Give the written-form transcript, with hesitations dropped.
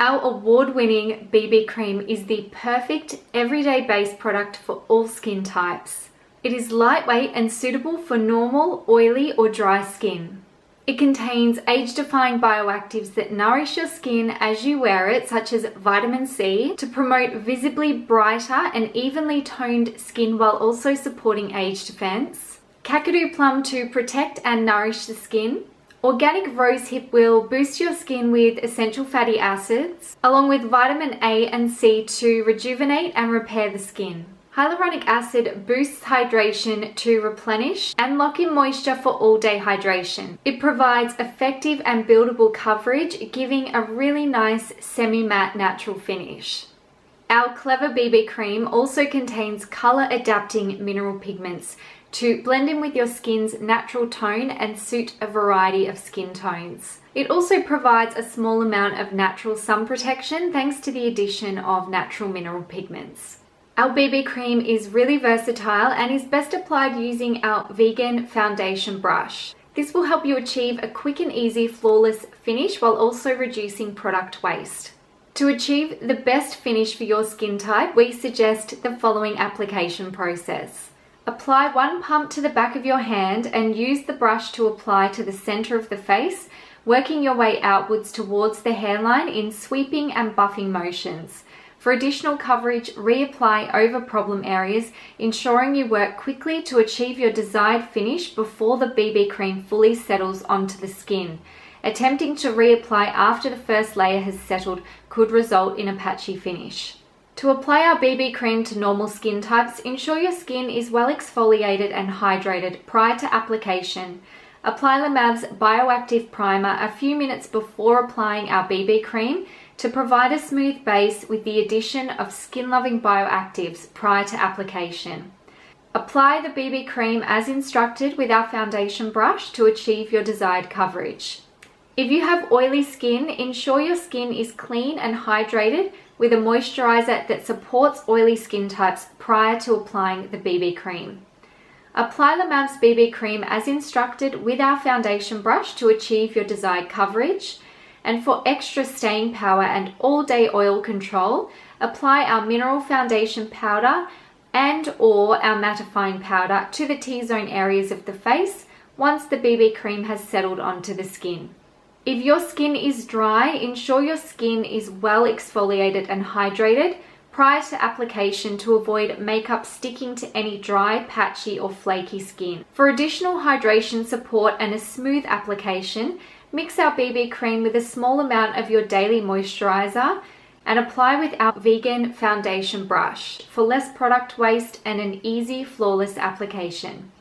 Our award-winning BB cream is the perfect everyday base product for all skin types. It is lightweight and suitable for normal, oily or dry skin. It contains age-defying bioactives that nourish your skin as you wear it, such as vitamin C, to promote visibly brighter and evenly toned skin while also supporting age defense. Kakadu plum to protect and nourish the skin. Organic rosehip will boost your skin with essential fatty acids, along with vitamin A and C to rejuvenate and repair the skin. Hyaluronic acid boosts hydration to replenish and lock in moisture for all-day hydration. It provides effective and buildable coverage, giving a really nice semi-matte natural finish. Our Clever BB cream also contains color-adapting mineral pigments to blend in with your skin's natural tone and suit a variety of skin tones. It also provides a small amount of natural sun protection thanks to the addition of natural mineral pigments. Our BB cream is really versatile and is best applied using our vegan foundation brush. This will help you achieve a quick and easy flawless finish while also reducing product waste. To achieve the best finish for your skin type, we suggest the following application process. Apply one pump to the back of your hand and use the brush to apply to the center of the face, working your way outwards towards the hairline in sweeping and buffing motions. For additional coverage, reapply over problem areas, ensuring you work quickly to achieve your desired finish before the BB cream fully settles onto the skin. Attempting to reapply after the first layer has settled could result in a patchy finish. To apply our BB cream to normal skin types, ensure your skin is well exfoliated and hydrated prior to application. Apply LAMAV's Bioactive Primer a few minutes before applying our BB cream to provide a smooth base with the addition of skin-loving bioactives prior to application. Apply the BB cream as instructed with our foundation brush to achieve your desired coverage. If you have oily skin, ensure your skin is clean and hydrated with a moisturizer that supports oily skin types prior to applying the BB cream. Apply LAMAV's BB cream as instructed with our foundation brush to achieve your desired coverage. And for extra staying power and all-day oil control, apply our mineral foundation powder and/or our mattifying powder to the T-zone areas of the face once the BB cream has settled onto the skin. If your skin is dry, ensure your skin is well exfoliated and hydrated prior to application to avoid makeup sticking to any dry, patchy or flaky skin. For additional hydration support and a smooth application, mix our BB cream with a small amount of your daily moisturizer and apply with our vegan foundation brush for less product waste and an easy, flawless application.